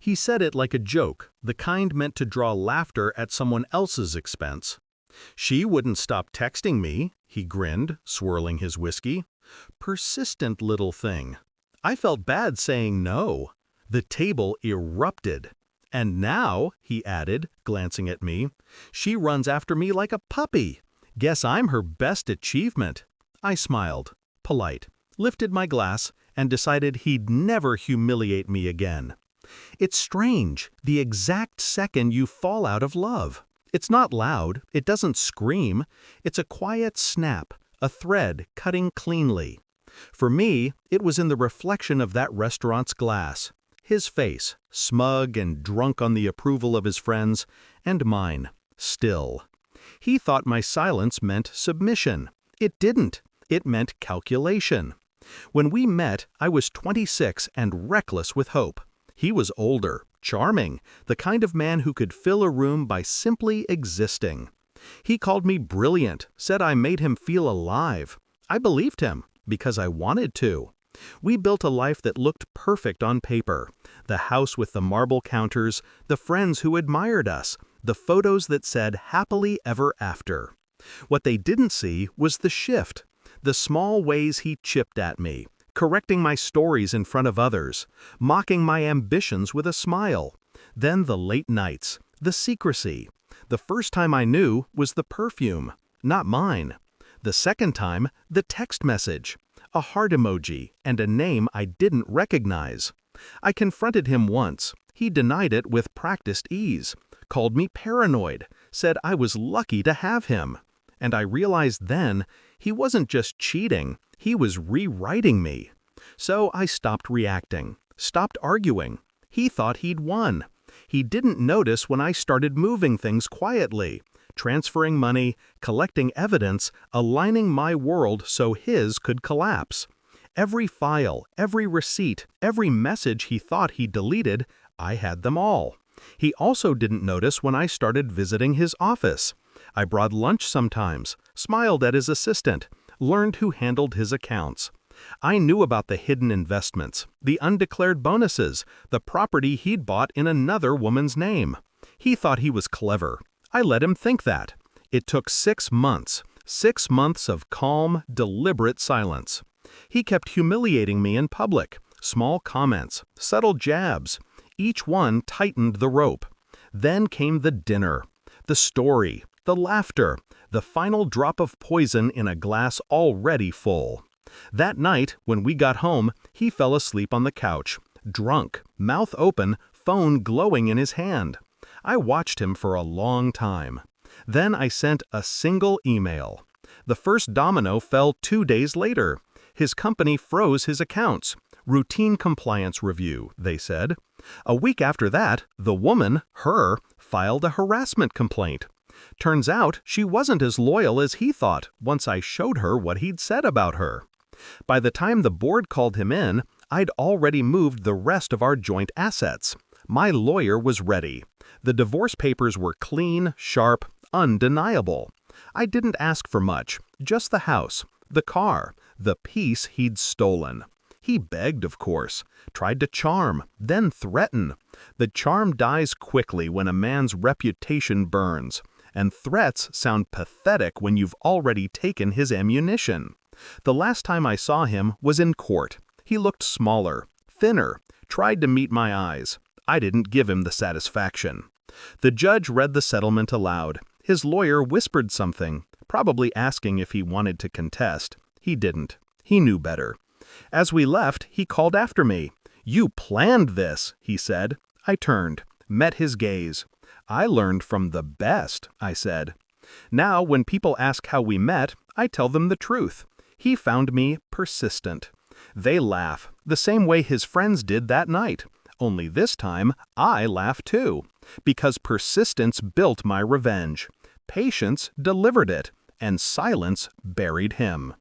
He said it like a joke, the kind meant to draw laughter at someone else's expense. She wouldn't stop texting me, he grinned, swirling his whiskey. Persistent little thing. I felt bad saying no. The table erupted. And now, he added, glancing at me, she runs after me like a puppy. Guess I'm her best achievement. I smiled, polite, lifted my glass, and decided he'd never humiliate me again. It's strange, the exact second you fall out of love. It's not loud, it doesn't scream, it's a quiet snap, a thread cutting cleanly. For me, it was in the reflection of that restaurant's glass. His face, smug and drunk on the approval of his friends, and mine, still. He thought my silence meant submission. It didn't. It meant calculation. When we met, I was 26 and reckless with hope. He was older, charming, the kind of man who could fill a room by simply existing. He called me brilliant, said I made him feel alive. I believed him, because I wanted to. We built a life that looked perfect on paper. The house with the marble counters, the friends who admired us, the photos that said happily ever after. What they didn't see was the shift, the small ways he chipped at me, correcting my stories in front of others, mocking my ambitions with a smile. Then the late nights, the secrecy. The first time I knew was the perfume, not mine. The second time, the text message, a heart emoji, and a name I didn't recognize. I confronted him once. He denied it with practiced ease, called me paranoid, said I was lucky to have him. And I realized then, he wasn't just cheating, he was rewriting me. So I stopped reacting, stopped arguing. He thought he'd won. He didn't notice when I started moving things quietly, transferring money, collecting evidence, aligning my world so his could collapse. Every file, every receipt, every message he thought he deleted, I had them all. He also didn't notice when I started visiting his office. I brought lunch sometimes, smiled at his assistant, learned who handled his accounts. I knew about the hidden investments, the undeclared bonuses, the property he'd bought in another woman's name. He thought he was clever. I let him think that. It took 6 months of calm, deliberate silence. He kept humiliating me in public, small comments, subtle jabs. Each one tightened the rope. Then came the dinner, the story, the laughter, the final drop of poison in a glass already full. That night, when we got home, he fell asleep on the couch, drunk, mouth open, phone glowing in his hand. I watched him for a long time. Then I sent a single email. The first domino fell 2 days later. His company froze his accounts. Routine compliance review, they said. A week after that, the woman, her, filed a harassment complaint. Turns out she wasn't as loyal as he thought once I showed her what he'd said about her. By the time the board called him in, I'd already moved the rest of our joint assets. My lawyer was ready. The divorce papers were clean, sharp, undeniable. I didn't ask for much, just the house, the car, the piece he'd stolen. He begged, of course, tried to charm, then threaten. The charm dies quickly when a man's reputation burns, and threats sound pathetic when you've already taken his ammunition. The last time I saw him was in court. He looked smaller, thinner, tried to meet my eyes. I didn't give him the satisfaction. The judge read the settlement aloud. His lawyer whispered something, probably asking if he wanted to contest. He didn't. He knew better. As we left, he called after me. "You planned this," he said. I turned, met his gaze. "I learned from the best," I said. Now, when people ask how we met, I tell them the truth. He found me persistent. They laugh, the same way his friends did that night. Only this time, I laugh too, because persistence built my revenge. Patience delivered it, and silence buried him.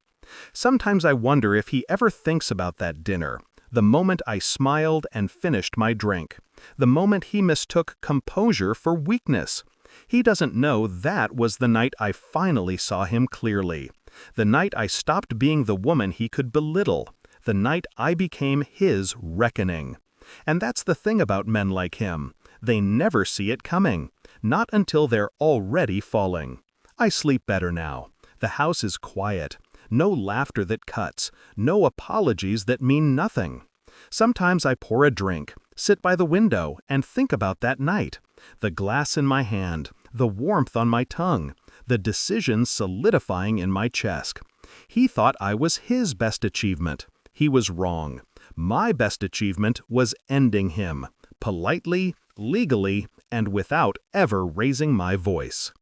Sometimes I wonder if he ever thinks about that dinner, the moment I smiled and finished my drink, the moment he mistook composure for weakness. He doesn't know that was the night I finally saw him clearly, the night I stopped being the woman he could belittle, the night I became his reckoning. And that's the thing about men like him. They never see it coming, not until they're already falling. I sleep better now. The house is quiet. No laughter that cuts. No apologies that mean nothing. Sometimes I pour a drink, sit by the window, and think about that night. The glass in my hand, the warmth on my tongue, the decision solidifying in my chest. He thought I was his best achievement. He was wrong. My best achievement was ending him, politely, legally, and without ever raising my voice.